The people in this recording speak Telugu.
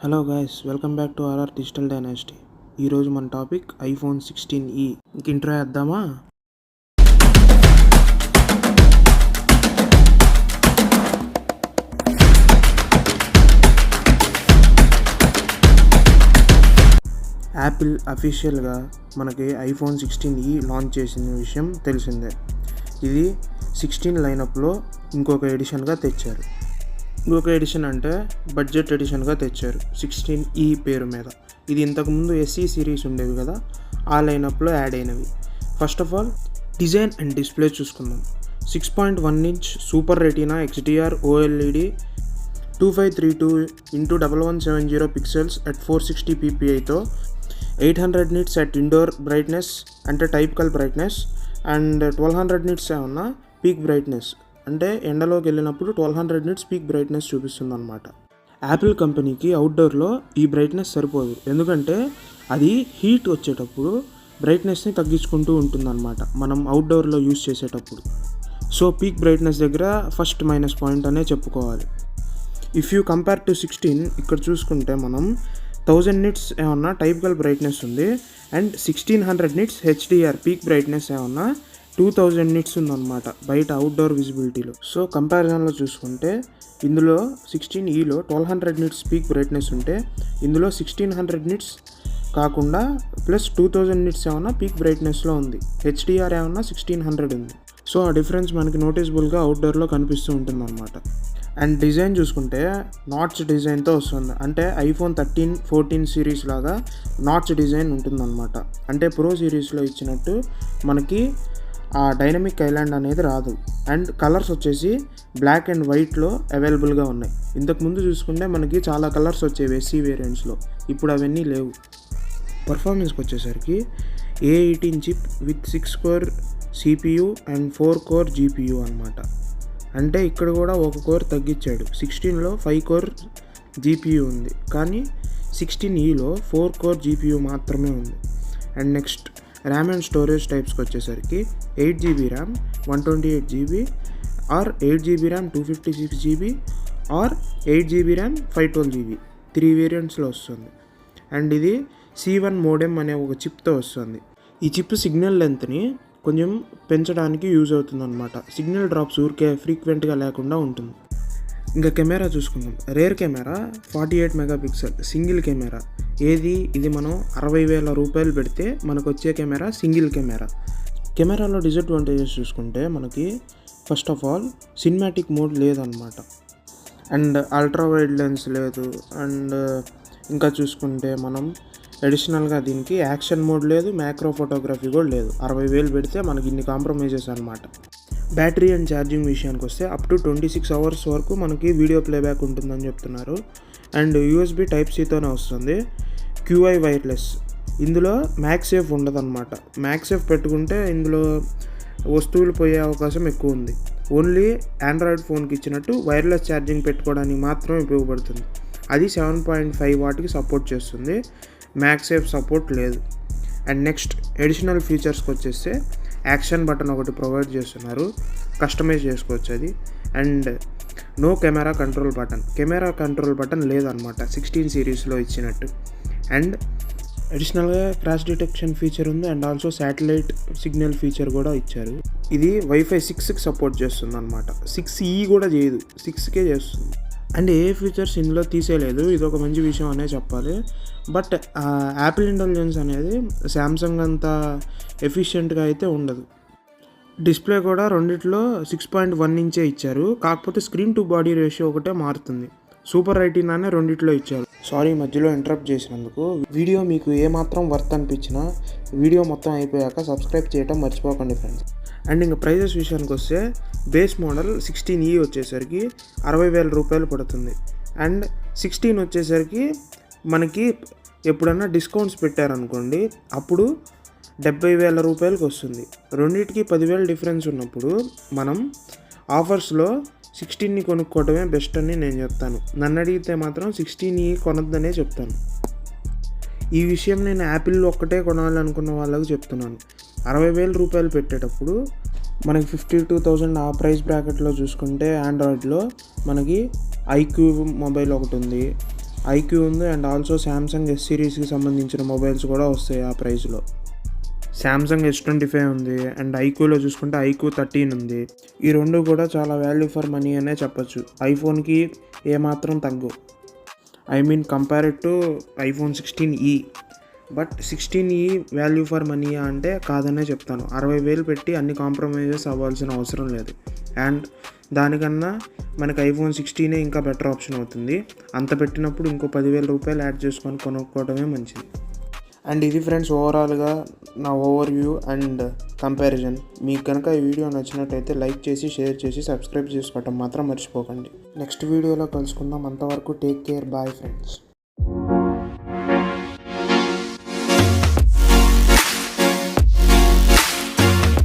Hello guys, welcome back to RR digital dynasty. ఈరోజు మన టాపిక్ ఐఫోన్ 16e. ఇంట్రో వేద్దామా? యాపిల్ అఫీషియల్గా మనకి ఐఫోన్ 16e లాంచ్ చేసిన విషయం తెలిసిందే. ఇది 16 లైనప్లో ఇంకొక ఎడిషన్గా తెచ్చారు. ఇంకొక ఎడిషన్ అంటే బడ్జెట్ ఎడిషన్గా తెచ్చారు 16e పేరు మీద. ఇది ఇంతకుముందు SE సిరీస్ ఉండేవి కదా, ఆ లైనప్లో యాడ్ అయినవి. First of all design and display చూసుకుందాం. 6.1 inch super retina XDR OLED 2532x1170 pixels at 460 ppiతో 800 nits అట్ ఇండోర్ బ్రైట్నెస్ అంటే టైపికల్ బ్రైట్నెస్ అండ్ 1200 nits ఏమన్నా పీక్ బ్రైట్నెస్ అంటే ఎండలోకి వెళ్ళినప్పుడు 1200 nits పీక్ బ్రైట్నెస్ చూపిస్తుంది అనమాట. యాపిల్ కంపెనీకి అవుట్డోర్లో ఈ బ్రైట్నెస్ సరిపోదు, ఎందుకంటే అది హీట్ వచ్చేటప్పుడు బ్రైట్నెస్ని తగ్గించుకుంటూ ఉంటుందన్నమాట మనం అవుట్డోర్లో యూస్ చేసేటప్పుడు. సో పీక్ బ్రైట్నెస్ దగ్గర ఫస్ట్ మైనస్ పాయింట్ అనే చెప్పుకోవాలి. ఇఫ్ యూ కంపేర్ టు 16 ఇక్కడ చూసుకుంటే మనం 1000 nits ఏమన్నా టైపికల్ బ్రైట్నెస్ ఉంది and 1600 nits HDR peak brightness ఏమన్నా 2000 nits ఉందన్నమాట బయట అవుట్డోర్ విజిబిలిటీలో. సో కంపారిజన్లో చూసుకుంటే ఇందులో 16eలో 1200 nits పీక్ బ్రైట్నెస్ ఉంటే ఇందులో 1600 nits కాకుండా ప్లస్ 2000 nits ఏమన్నా పీక్ బ్రైట్నెస్లో ఉంది. HDR ఏమన్నా 1600 ఉంది. సో ఆ డిఫరెన్స్ మనకి నోటీసబుల్గా అవుట్డోర్లో కనిపిస్తూ ఉంటుందన్నమాట. అండ్ డిజైన్ చూసుకుంటే నాట్చ్ డిజైన్తో వస్తుంది. అంటే ఐఫోన్ 13, 14 సిరీస్ లాగా నాట్చ్ డిజైన్ ఉంటుందన్నమాట. అంటే ప్రో సిరీస్లో ఇచ్చినట్టు మనకి ఆ డైనమిక్ ఐలాండ్ అనేది రాదు. అండ్ కలర్స్ వచ్చేసి బ్లాక్ అండ్ వైట్లో అవైలబుల్గా ఉన్నాయి. ఇంతకుముందు చూసుకుంటే మనకి చాలా కలర్స్ వచ్చేవి SE వేరియంట్స్లో, ఇప్పుడు అవన్నీ లేవు. పర్ఫార్మెన్స్కి వచ్చేసరికి A18 chip with 6 core CPU and 4 core GPU అనమాట. అంటే ఇక్కడ కూడా ఒక కోర్ తగ్గించాడు. 16లో 5 core GPU ఉంది, కానీ 16eలో 4 core GPU మాత్రమే ఉంది. And next RAM and storage టైప్స్కి వచ్చేసరికి 8GB RAM 128GB or 8GB RAM 256GB or 8GB RAM 512GB 3 వేరియంట్స్లో వస్తుంది. అండ్ ఇది C1 మోడెమ్ అనే ఒక చిప్తో వస్తుంది. ఈ చిప్ సిగ్నల్ లెంత్ని కొంచెం పెంచడానికి యూజ్ అవుతుందన్నమాట. సిగ్నల్ డ్రాప్స్ ఊరికే ఫ్రీక్వెంట్గా లేకుండా ఉంటుంది. ఇంకా కెమెరా చూసుకుందాం. Rear camera 48 megapixel single camera. ఇది మనం 60,000 రూపాయలు పెడితే మనకు వచ్చే కెమెరా సింగిల్ కెమెరా. కెమెరాలో డిసడ్వాంటేజెస్ చూసుకుంటే మనకి first of all cinematic mode లేదన్నమాట. అండ్ అల్ట్రా వైడ్ లెన్స్ లేదు. అండ్ ఇంకా చూసుకుంటే మనం అడిషనల్గా దీనికి యాక్షన్ మోడ్ లేదు, మ్యాక్రో ఫోటోగ్రఫీ కూడా లేదు. 60,000 పెడితే మనకి ఇన్ని కాంప్రమైజెస్ అనమాట. బ్యాటరీ అండ్ ఛార్జింగ్ విషయానికి వస్తే అప్ టు 26 hours వరకు మనకి వీడియో ప్లేబ్యాక్ ఉంటుందని చెప్తున్నారు. అండ్ USB Type-Cతోనే వస్తుంది. QI wireless. ఇందులో మ్యాక్సేఫ్ ఉండదన్నమాట. మ్యాక్సేఫ్ పెట్టుకుంటే ఇందులో వస్తువులు పోయే అవకాశం ఎక్కువ ఉంది. ఓన్లీ ఆండ్రాయిడ్ ఫోన్కి ఇచ్చినట్టు వైర్లెస్ ఛార్జింగ్ పెట్టుకోవడానికి మాత్రమే ఉపయోగపడుతుంది. అది 7.5 వాట్కి సపోర్ట్ చేస్తుంది. మ్యాక్సేఫ్ సపోర్ట్ లేదు. అండ్ నెక్స్ట్ అడిషనల్ ఫీచర్స్కి వచ్చేస్తే యాక్షన్ బటన్ ఒకటి ప్రొవైడ్ చేస్తున్నారు, కస్టమైజ్ చేసుకోవచ్చు అది. And no camera control button లేదనమాట 16 సిరీస్లో ఇచ్చినట్టు. అండ్ అడిషనల్గా క్రాష్ డిటెక్షన్ ఫీచర్ ఉంది. And also satellite signal feature కూడా ఇచ్చారు. ఇది Wi-Fi 6కి సపోర్ట్ చేస్తుంది అనమాట. 6E కూడా చేయదు, 6కే చేస్తుంది. అండ్ ఏ ఫీచర్స్ ఇందులో తీసేయలేదు. ఇది ఒక మంచి విషయం అనే చెప్పాలి. బట్ యాపిల్ ఇంటెలిజెన్స్ అనేది శాంసంగ్ అంత ఎఫిషియెంట్గా అయితే ఉండదు. డిస్ప్లే కూడా రెండిట్లో 6.1 ఇంచే ఇచ్చారు, కాకపోతే స్క్రీన్ టు బాడీ రేషియో ఒకటే మారుతుంది. సూపర్ రెటీనానే రెండిట్లో ఇచ్చారు. సారీ మధ్యలో ఇంటరప్ట్ చేసినందుకు. వీడియో మీకు ఏమాత్రం వర్త్ అనిపించినా వీడియో మొత్తం అయిపోయాక సబ్స్క్రైబ్ చేయడం మర్చిపోకండి ఫ్రెండ్స్. అండ్ ఇంకా ప్రైజెస్ విషయానికి వస్తే బేస్ మోడల్ 16E వచ్చేసరికి 60,000 రూపాయలు పడుతుంది. అండ్ 16 వచ్చేసరికి మనకి ఎప్పుడన్నా డిస్కౌంట్స్ పెట్టారనుకోండి అప్పుడు 70,000 రూపాయలకి వస్తుంది. రెండింటికి 10,000 డిఫరెన్స్ ఉన్నప్పుడు మనం ఆఫర్స్లో 16ని కొనుక్కోవడమే బెస్ట్ అని నేను చెప్తాను. నన్ను అడిగితే మాత్రం 16E కొనొద్దనే చెప్తాను. ఈ విషయం నేను యాపిల్ ఒక్కటే కొనాలనుకున్న వాళ్ళకి చెప్తున్నాను. 60,000 రూపాయలు పెట్టేటప్పుడు మనకి 52,000 ఆ ప్రైస్ బ్రాకెట్లో చూసుకుంటే ఆండ్రాయిడ్లో మనకి IQ మొబైల్ ఒకటి ఉంది. ఐక్యూ ఉంది అండ్ ఆల్సో శాంసంగ్ ఎస్ సిరీస్కి సంబంధించిన మొబైల్స్ కూడా వస్తాయి ఆ ప్రైస్లో. శాంసంగ్ S25 ఉంది అండ్ ఐక్యూలో చూసుకుంటే ఐక్యూ 13 ఉంది. ఈ రెండు కూడా చాలా వాల్యూ ఫర్ మనీ అనే చెప్పచ్చు. ఐఫోన్కి ఏమాత్రం తగ్గు, I mean compared to iPhone 16e. But 16e value for money అంటే కాదనే చెప్తాను. 60,000 పెట్టి అన్ని కాంప్రమైజెస్ అవ్వాల్సిన అవసరం లేదు. అండ్ దానికన్నా మనకి iPhone 16 ఇంకా బెటర్ ఆప్షన్ అవుతుంది. అంత పెట్టినప్పుడు ఇంకో 10,000 రూపాయలు యాడ్ చేసుకొని కొనుక్కోవడమే మంచిది. అండ్ ఇది ఫ్రెండ్స్ ఓవరాల్గా నా ఓవర్ వ్యూ అండ్ కంపారిజన్. మీకు కనుక ఈ వీడియో నచ్చినట్టయితే లైక్ చేసి, షేర్ చేసి, సబ్స్క్రైబ్ చేసుకోవటం మాత్రం మర్చిపోకండి. నెక్స్ట్ వీడియోలో కలుసుకుందాం. అంతవరకు టేక్ కేర్, బాయ్ ఫ్రెండ్స్.